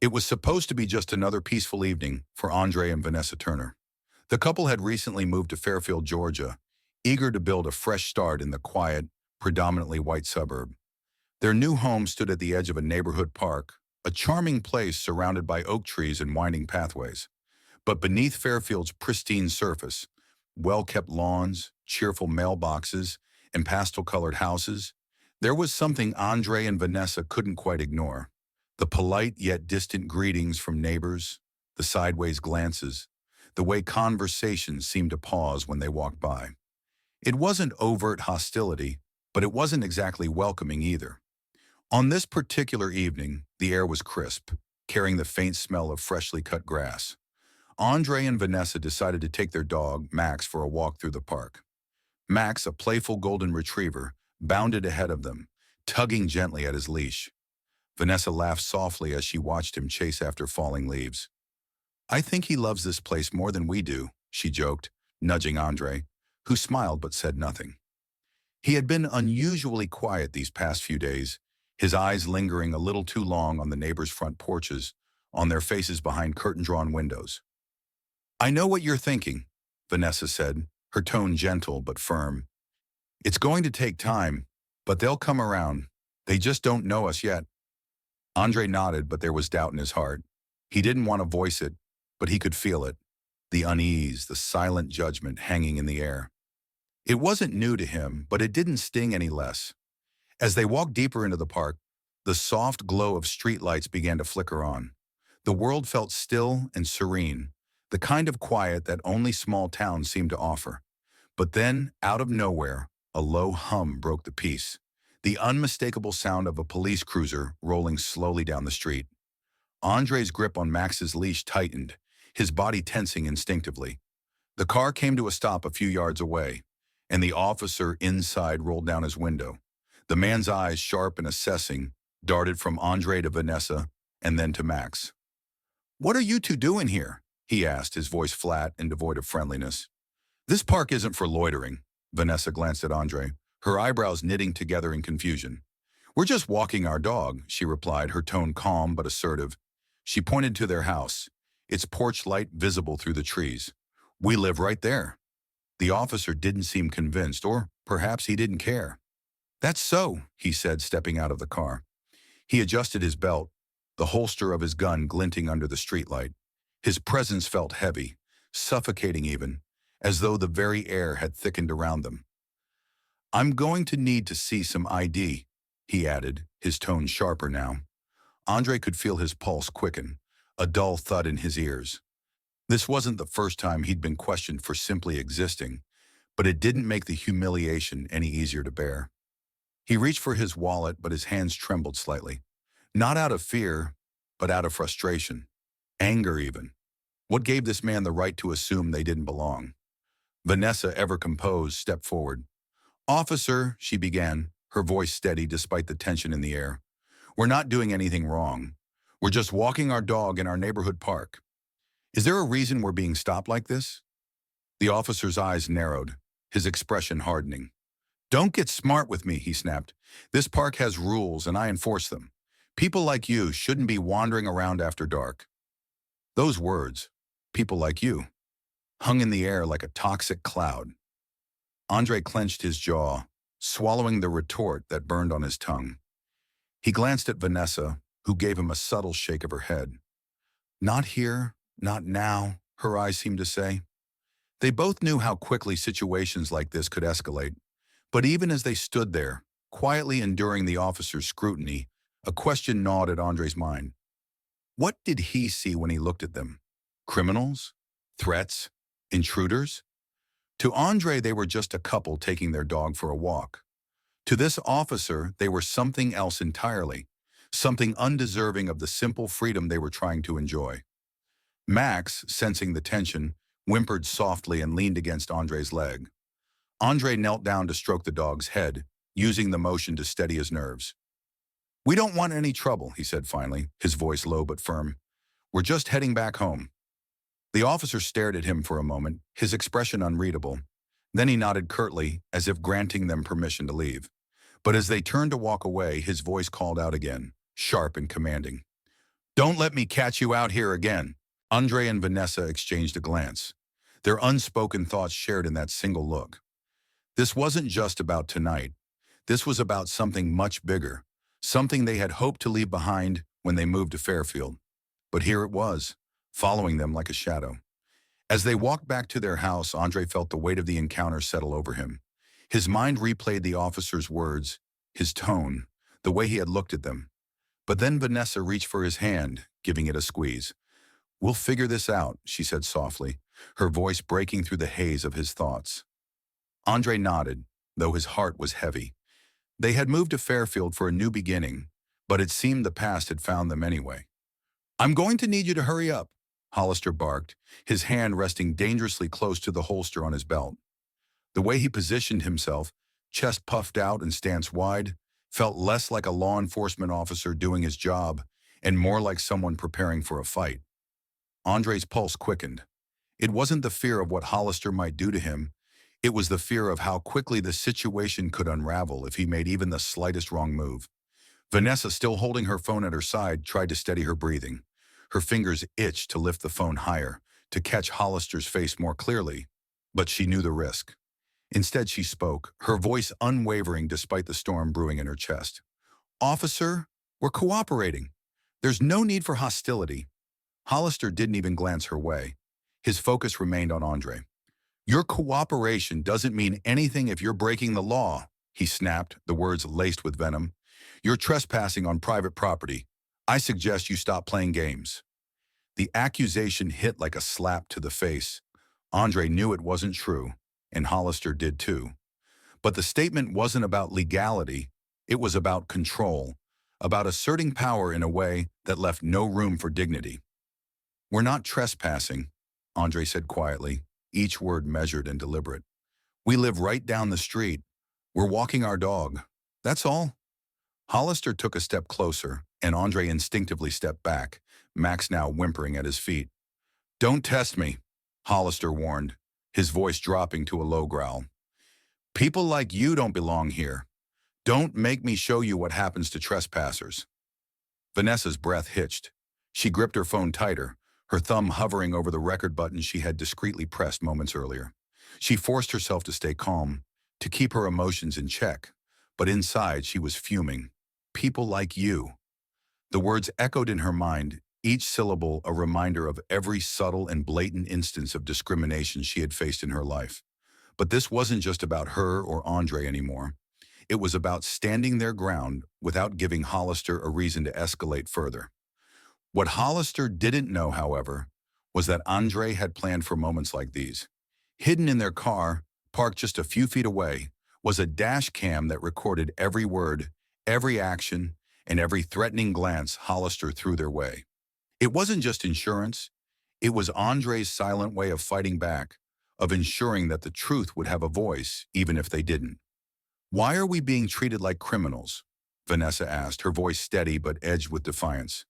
It was supposed to be just another peaceful evening for Andre and Vanessa Turner. The couple had recently moved to Fairfield, Georgia, eager to build a fresh start in the quiet, predominantly white suburb. Their new home stood at the edge of a neighborhood park, a charming place surrounded by oak trees and winding pathways. But beneath Fairfield's pristine surface, well-kept lawns, cheerful mailboxes, and pastel-colored houses, there was something Andre and Vanessa couldn't quite ignore. The polite yet distant greetings from neighbors, the sideways glances, the way conversations seemed to pause when they walked by. It wasn't overt hostility, but it wasn't exactly welcoming either. On this particular evening, the air was crisp, carrying the faint smell of freshly cut grass. Andre and Vanessa decided to take their dog, Max, for a walk through the park. Max, a playful golden retriever, bounded ahead of them, tugging gently at his leash. Vanessa laughed softly as she watched him chase after falling leaves. "I think he loves this place more than we do," she joked, nudging Andre, who smiled but said nothing. He had been unusually quiet these past few days, his eyes lingering a little too long on the neighbors' front porches, on their faces behind curtain-drawn windows. "I know what you're thinking," Vanessa said, her tone gentle but firm. "It's going to take time, but they'll come around. They just don't know us yet." Andre nodded, but there was doubt in his heart. He didn't want to voice it, but he could feel it, the unease, the silent judgment hanging in the air. It wasn't new to him, but it didn't sting any less. As they walked deeper into the park, the soft glow of streetlights began to flicker on. The world felt still and serene, the kind of quiet that only small towns seem to offer. But then, out of nowhere, a low hum broke the peace, the unmistakable sound of a police cruiser rolling slowly down the street. Andre's grip on Max's leash tightened, his body tensing instinctively. The car came to a stop a few yards away, and the officer inside rolled down his window. The man's eyes, sharp and assessing, darted from Andre to Vanessa and then to Max. "What are you two doing here?" he asked, his voice flat and devoid of friendliness. "This park isn't for loitering." Vanessa glanced at Andre, her eyebrows knitting together in confusion. "We're just walking our dog," she replied, her tone calm but assertive. She pointed to their house, its porch light visible through the trees. "We live right there." The officer didn't seem convinced, or perhaps he didn't care. "That's so," he said, stepping out of the car. He adjusted his belt, the holster of his gun glinting under the streetlight. His presence felt heavy, suffocating even, as though the very air had thickened around them. "I'm going to need to see some ID," he added, his tone sharper now. Andre could feel his pulse quicken, a dull thud in his ears. This wasn't the first time he'd been questioned for simply existing, but it didn't make the humiliation any easier to bear. He reached for his wallet, but his hands trembled slightly. Not out of fear, but out of frustration. Anger even. What gave this man the right to assume they didn't belong? Vanessa, ever composed, stepped forward. "Officer," she began, her voice steady despite the tension in the air. "We're not doing anything wrong. We're just walking our dog in our neighborhood park. Is there a reason we're being stopped like this?" The officer's eyes narrowed, his expression hardening. "Don't get smart with me," he snapped. "This park has rules and I enforce them. People like you shouldn't be wandering around after dark." Those words, "people like you," hung in the air like a toxic cloud. Andre clenched his jaw, swallowing the retort that burned on his tongue. He glanced at Vanessa, who gave him a subtle shake of her head. "Not here, not now," her eyes seemed to say. They both knew how quickly situations like this could escalate, but even as they stood there, quietly enduring the officer's scrutiny, a question gnawed at Andre's mind. What did he see when he looked at them? Criminals? Threats? Intruders? To Andre, they were just a couple taking their dog for a walk. To this officer, they were something else entirely, something undeserving of the simple freedom they were trying to enjoy. Max, sensing the tension, whimpered softly and leaned against Andre's leg. Andre knelt down to stroke the dog's head, using the motion to steady his nerves. "We don't want any trouble," he said finally, his voice low but firm. "We're just heading back home." The officer stared at him for a moment, his expression unreadable. Then he nodded curtly, as if granting them permission to leave. But as they turned to walk away, his voice called out again, sharp and commanding. Don't let me catch you out here again. Andre and Vanessa exchanged a glance, their unspoken thoughts shared in that single look. This wasn't just about tonight. This was about something much bigger, something they had hoped to leave behind when they moved to Fairfield. But here it was, following them like a shadow. As they walked back to their house, Andre felt the weight of the encounter settle over him. His mind replayed the officer's words, his tone, the way he had looked at them. But then Vanessa reached for his hand, giving it a squeeze. "We'll figure this out," she said softly, her voice breaking through the haze of his thoughts. Andre nodded, though his heart was heavy. They had moved to Fairfield for a new beginning, but it seemed the past had found them anyway. "I'm going to need you to hurry up," Hollister barked, his hand resting dangerously close to the holster on his belt. The way he positioned himself, chest puffed out and stance wide, felt less like a law enforcement officer doing his job and more like someone preparing for a fight. Andre's pulse quickened. It wasn't the fear of what Hollister might do to him. It was the fear of how quickly the situation could unravel if he made even the slightest wrong move. Vanessa, still holding her phone at her side, tried to steady her breathing. Her fingers itched to lift the phone higher, to catch Hollister's face more clearly, but she knew the risk. Instead, she spoke, her voice unwavering despite the storm brewing in her chest. "Officer, we're cooperating. There's no need for hostility." Hollister didn't even glance her way. His focus remained on Andre. "Your cooperation doesn't mean anything if you're breaking the law," he snapped, the words laced with venom. "You're trespassing on private property. I suggest you stop playing games." The accusation hit like a slap to the face. Andre knew it wasn't true, and Hollister did too. But the statement wasn't about legality. It was about control, about asserting power in a way that left no room for dignity. "We're not trespassing," Andre said quietly, each word measured and deliberate. "We live right down the street. We're walking our dog. That's all." Hollister took a step closer, and Andre instinctively stepped back, Max now whimpering at his feet. "Don't test me," Hollister warned, his voice dropping to a low growl. "People like you don't belong here. Don't make me show you what happens to trespassers." Vanessa's breath hitched. She gripped her phone tighter, her thumb hovering over the record button she had discreetly pressed moments earlier. She forced herself to stay calm, to keep her emotions in check, but inside she was fuming. "People like you." The words echoed in her mind, each syllable a reminder of every subtle and blatant instance of discrimination she had faced in her life. But this wasn't just about her or Andre anymore. It was about standing their ground without giving Hollister a reason to escalate further. What Hollister didn't know, however, was that Andre had planned for moments like these. Hidden in their car, parked just a few feet away, was a dash cam that recorded every word, every action, and every threatening glance Hollister threw their way. It wasn't just insurance. It was Andre's silent way of fighting back, of ensuring that the truth would have a voice, even if they didn't. "Why are we being treated like criminals?" Vanessa asked, her voice steady but edged with defiance.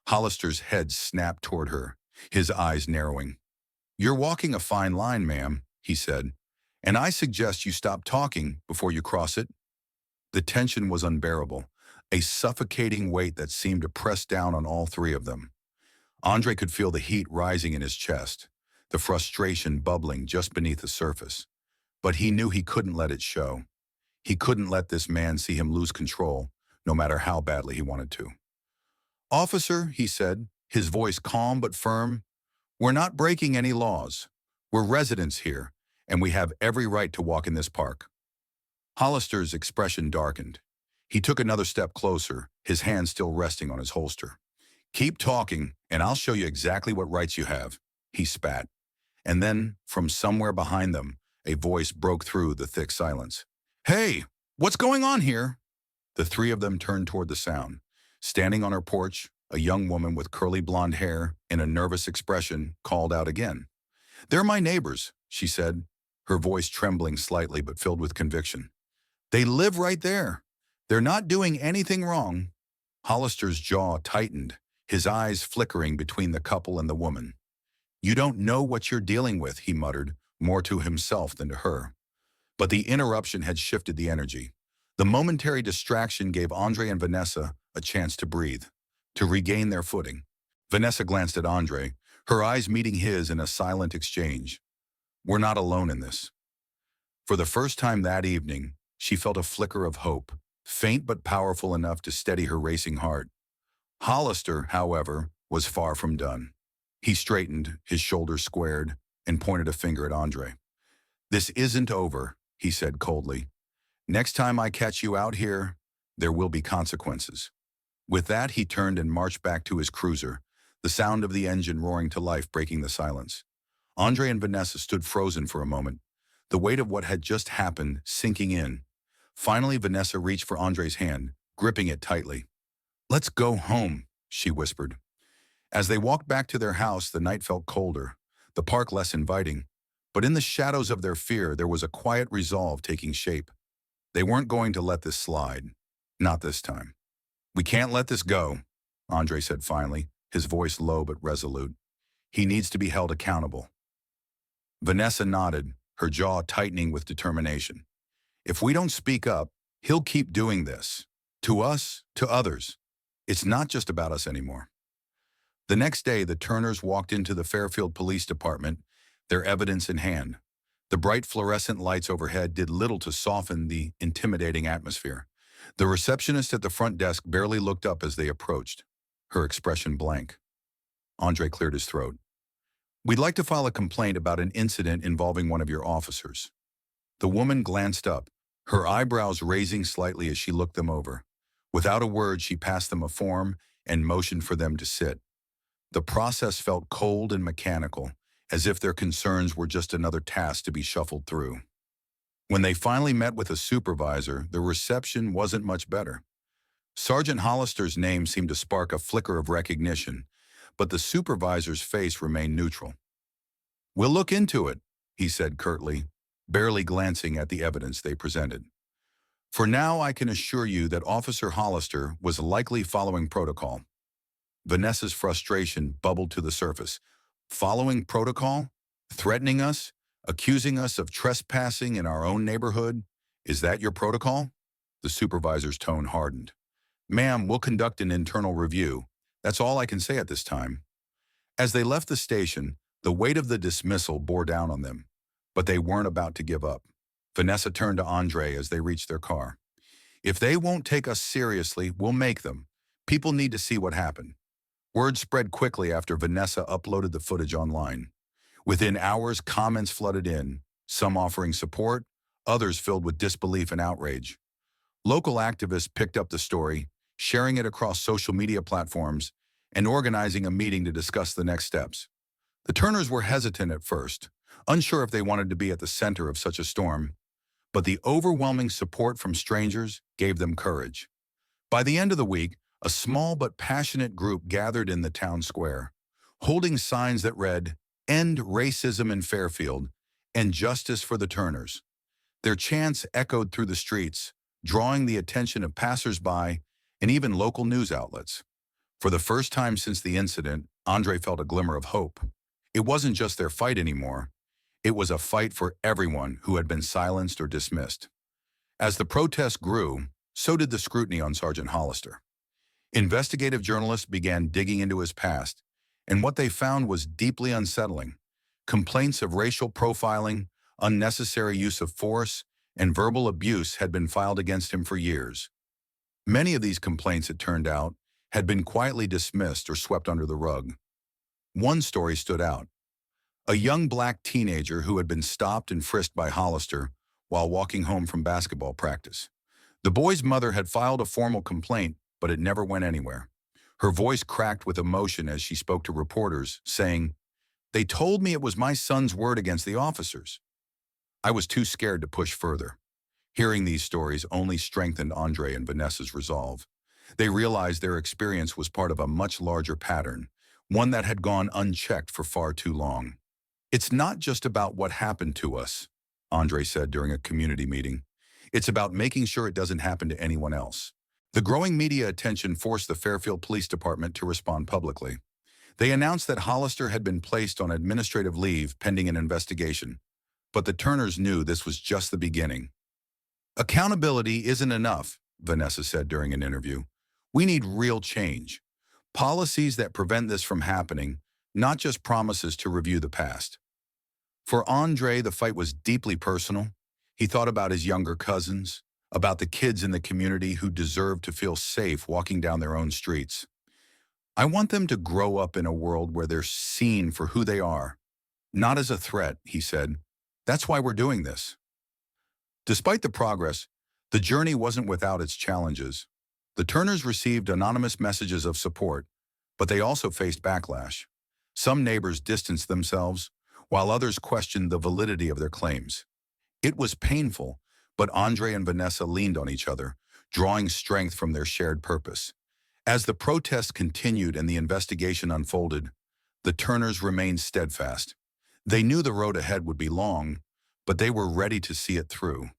Hollister's head snapped toward her, his eyes narrowing. "You're walking a fine line, ma'am," he said, "and I suggest you stop talking before you cross it." The tension was unbearable, a suffocating weight that seemed to press down on all three of them. Andre could feel the heat rising in his chest, the frustration bubbling just beneath the surface. But he knew he couldn't let it show. He couldn't let this man see him lose control, no matter how badly he wanted to. "Officer," he said, his voice calm but firm, "we're not breaking any laws. We're residents here, and we have every right to walk in this park." Hollister's expression darkened. He took another step closer, his hand still resting on his holster. "Keep talking, and I'll show you exactly what rights you have," he spat. And then, from somewhere behind them, a voice broke through the thick silence. "Hey, what's going on here?" The three of them turned toward the sound. Standing on her porch, a young woman with curly blonde hair and a nervous expression called out again. "They're my neighbors," she said, her voice trembling slightly but filled with conviction. "They live right there. They're not doing anything wrong." Hollister's jaw tightened, his eyes flickering between the couple and the woman. "You don't know what you're dealing with," he muttered, more to himself than to her. But the interruption had shifted the energy. The momentary distraction gave Andre and Vanessa a chance to breathe, to regain their footing. Vanessa glanced at Andre, her eyes meeting his in a silent exchange. We're not alone in this. For the first time that evening, she felt a flicker of hope, faint but powerful enough to steady her racing heart. Hollister, however, was far from done. He straightened, his shoulders squared, and pointed a finger at Andre. This isn't over, he said coldly. Next time I catch you out here, there will be consequences. With that, he turned and marched back to his cruiser, the sound of the engine roaring to life breaking the silence. Andre and Vanessa stood frozen for a moment, the weight of what had just happened sinking in. Finally, Vanessa reached for Andre's hand, gripping it tightly. Let's go home, she whispered. As they walked back to their house, the night felt colder, the park less inviting. But in the shadows of their fear, there was a quiet resolve taking shape. They weren't going to let this slide. Not this time. We can't let this go, Andre said finally, his voice low but resolute. He needs to be held accountable. Vanessa nodded, her jaw tightening with determination. If we don't speak up, he'll keep doing this. To us, to others. It's not just about us anymore. The next day, the Turners walked into the Fairfield Police Department, their evidence in hand. The bright fluorescent lights overhead did little to soften the intimidating atmosphere. The receptionist at the front desk barely looked up as they approached, her expression blank. Andre cleared his throat. We'd like to file a complaint about an incident involving one of your officers. The woman glanced up, her eyebrows raising slightly as she looked them over. Without a word, she passed them a form and motioned for them to sit. The process felt cold and mechanical, as if their concerns were just another task to be shuffled through. When they finally met with a supervisor, the reception wasn't much better. Sergeant Hollister's name seemed to spark a flicker of recognition, but the supervisor's face remained neutral. We'll look into it, he said curtly, barely glancing at the evidence they presented. For now, I can assure you that Officer Hollister was likely following protocol. Vanessa's frustration bubbled to the surface. Following protocol? Threatening us? Accusing us of trespassing in our own neighborhood? Is that your protocol? The supervisor's tone hardened. Ma'am, we'll conduct an internal review. That's all I can say at this time. As they left the station, the weight of the dismissal bore down on them, but they weren't about to give up. Vanessa turned to Andre as they reached their car. If they won't take us seriously, we'll make them. People need to see what happened. Word spread quickly after Vanessa uploaded the footage online. Within hours, comments flooded in, some offering support, others filled with disbelief and outrage. Local activists picked up the story, sharing it across social media platforms, and organizing a meeting to discuss the next steps. The Turners were hesitant at first, unsure if they wanted to be at the center of such a storm, but the overwhelming support from strangers gave them courage. By the end of the week, a small but passionate group gathered in the town square, holding signs that read, "End racism in Fairfield," and "Justice for the Turners." Their chants echoed through the streets, drawing the attention of passers-by and even local news outlets. For the first time since the incident, Andre felt a glimmer of hope. It wasn't just their fight anymore. It was a fight for everyone who had been silenced or dismissed. As the protest grew, so did the scrutiny on Sergeant Hollister. Investigative journalists began digging into his past, and what they found was deeply unsettling. Complaints of racial profiling, unnecessary use of force, and verbal abuse had been filed against him for years. Many of these complaints, it turned out, had been quietly dismissed or swept under the rug. One story stood out. A young black teenager who had been stopped and frisked by Hollister while walking home from basketball practice. The boy's mother had filed a formal complaint, but it never went anywhere. Her voice cracked with emotion as she spoke to reporters, saying, "They told me it was my son's word against the officers." I was too scared to push further. Hearing these stories only strengthened Andre and Vanessa's resolve. They realized their experience was part of a much larger pattern, one that had gone unchecked for far too long. It's not just about what happened to us, Andre said during a community meeting. It's about making sure it doesn't happen to anyone else. The growing media attention forced the Fairfield Police Department to respond publicly. They announced that Hollister had been placed on administrative leave pending an investigation, but the Turners knew this was just the beginning. Accountability isn't enough, Vanessa said during an interview. We need real change. Policies that prevent this from happening, not just promises to review the past. For Andre, the fight was deeply personal. He thought about his younger cousins, about the kids in the community who deserved to feel safe walking down their own streets. I want them to grow up in a world where they're seen for who they are, not as a threat, he said. That's why we're doing this. Despite the progress, the journey wasn't without its challenges. The Turners received anonymous messages of support, but they also faced backlash. Some neighbors distanced themselves, while others questioned the validity of their claims. It was painful, but Andre and Vanessa leaned on each other, drawing strength from their shared purpose. As the protests continued and the investigation unfolded, the Turners remained steadfast. They knew the road ahead would be long, but they were ready to see it through.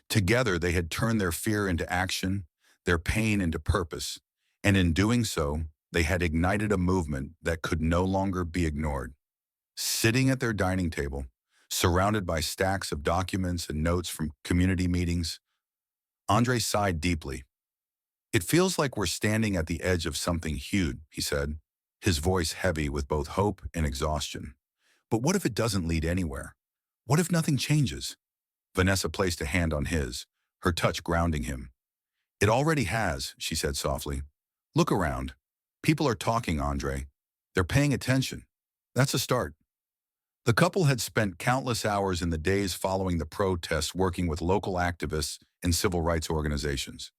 Together, they had turned their fear into action, their pain into purpose, and in doing so, they had ignited a movement that could no longer be ignored. Sitting at their dining table, surrounded by stacks of documents and notes from community meetings, Andre sighed deeply. It feels like we're standing at the edge of something huge, he said, his voice heavy with both hope and exhaustion. But what if it doesn't lead anywhere? What if nothing changes? Vanessa placed a hand on his, her touch grounding him. It already has, she said softly. Look around. People are talking, Andre. They're paying attention. That's a start. The couple had spent countless hours in the days following the protests working with local activists and civil rights organizations.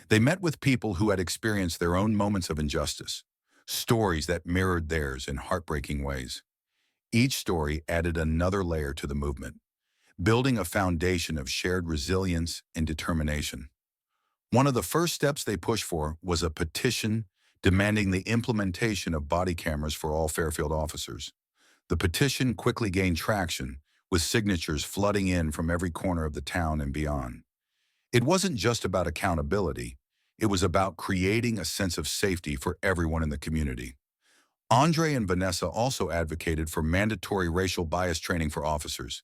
They met with people who had experienced their own moments of injustice, stories that mirrored theirs in heartbreaking ways. Each story added another layer to the movement, building a foundation of shared resilience and determination. One of the first steps they pushed for was a petition demanding the implementation of body cameras for all Fairfield officers. The petition quickly gained traction, with signatures flooding in from every corner of the town and beyond. It wasn't just about accountability, it was about creating a sense of safety for everyone in the community. Andre and Vanessa also advocated for mandatory racial bias training for officers.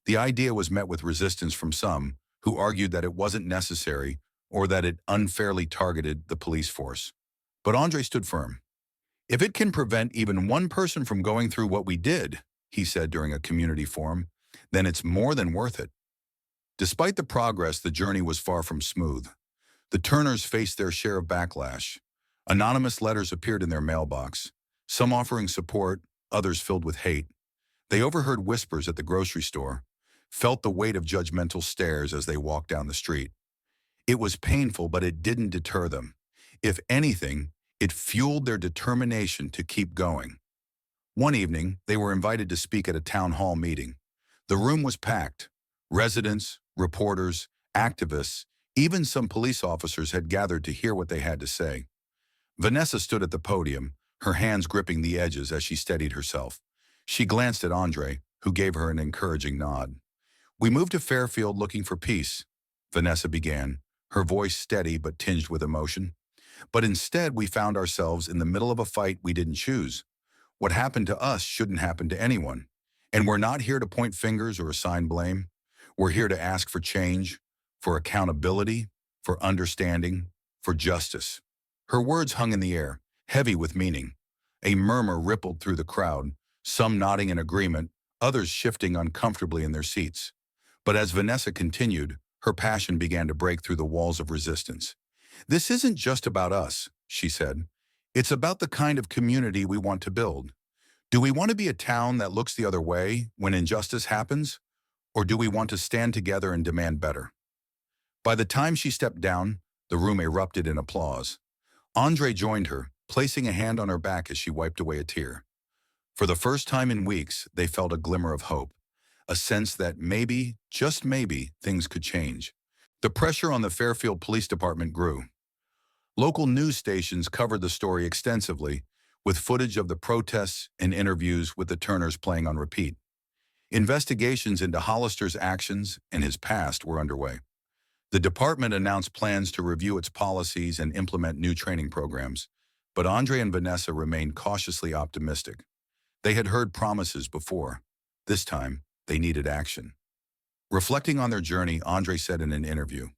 The idea was met with resistance from some, who argued that it wasn't necessary or that it unfairly targeted the police force. But Andre stood firm. If it can prevent even one person from going through what we did, he said during a community forum, then it's more than worth it. Despite the progress, the journey was far from smooth. The Turners faced their share of backlash. Anonymous letters appeared in their mailbox, some offering support, others filled with hate. They overheard whispers at the grocery store, felt the weight of judgmental stares as they walked down the street. It was painful, but it didn't deter them. If anything, it fueled their determination to keep going. One evening, they were invited to speak at a town hall meeting. The room was packed. Residents, reporters, activists, even some police officers had gathered to hear what they had to say. Vanessa stood at the podium, her hands gripping the edges as she steadied herself. She glanced at Andre, who gave her an encouraging nod. We moved to Fairfield looking for peace, Vanessa began, her voice steady but tinged with emotion. But instead, we found ourselves in the middle of a fight we didn't choose. What happened to us shouldn't happen to anyone. And we're not here to point fingers or assign blame. We're here to ask for change, for accountability, for understanding, for justice. Her words hung in the air, heavy with meaning. A murmur rippled through the crowd, some nodding in agreement, others shifting uncomfortably in their seats. But as Vanessa continued, her passion began to break through the walls of resistance. This isn't just about us, she said. It's about the kind of community we want to build. Do we want to be a town that looks the other way when injustice happens? Or do we want to stand together and demand better? By the time she stepped down, the room erupted in applause. Andre joined her, placing a hand on her back as she wiped away a tear. For the first time in weeks, they felt a glimmer of hope, a sense that maybe, just maybe, things could change. The pressure on the Fairfield Police Department grew. Local news stations covered the story extensively, with footage of the protests and interviews with the Turners playing on repeat. Investigations into Hollister's actions and his past were underway. The department announced plans to review its policies and implement new training programs, but Andre and Vanessa remained cautiously optimistic. They had heard promises before. This time, they needed action. Reflecting on their journey, Andre said in an interview,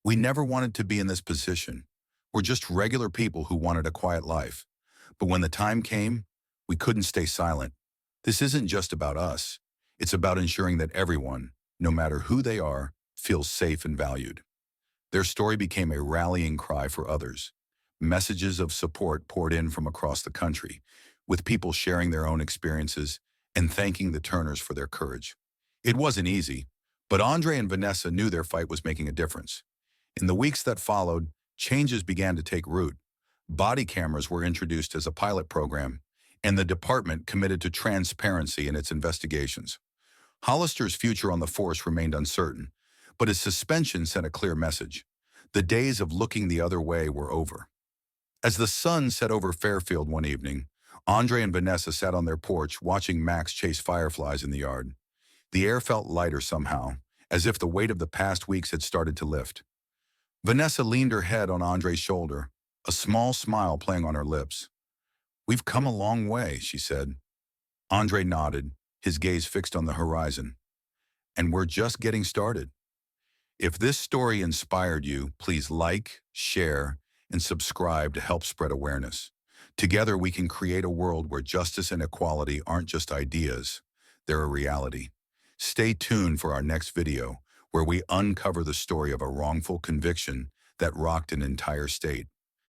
"We never wanted to be in this position. We're just regular people who wanted a quiet life. But when the time came, we couldn't stay silent. This isn't just about us. It's about ensuring that everyone, no matter who they are, feels safe and valued. Their story became a rallying cry for others. Messages of support poured in from across the country, with people sharing their own experiences and thanking the Turners for their courage. It wasn't easy, but Andre and Vanessa knew their fight was making a difference. In the weeks that followed, changes began to take root. Body cameras were introduced as a pilot program, and the department committed to transparency in its investigations. Hollister's future on the force remained uncertain, but his suspension sent a clear message. The days of looking the other way were over. As the sun set over Fairfield one evening, Andre and Vanessa sat on their porch watching Max chase fireflies in the yard. The air felt lighter somehow, as if the weight of the past weeks had started to lift. Vanessa leaned her head on Andre's shoulder, a small smile playing on her lips. "We've come a long way," she said. Andre nodded, his gaze fixed on the horizon. "And we're just getting started." If this story inspired you, please like, share, and subscribe to help spread awareness. Together we can create a world where justice and equality aren't just ideas, they're a reality. Stay tuned for our next video, where we uncover the story of a wrongful conviction that rocked an entire state.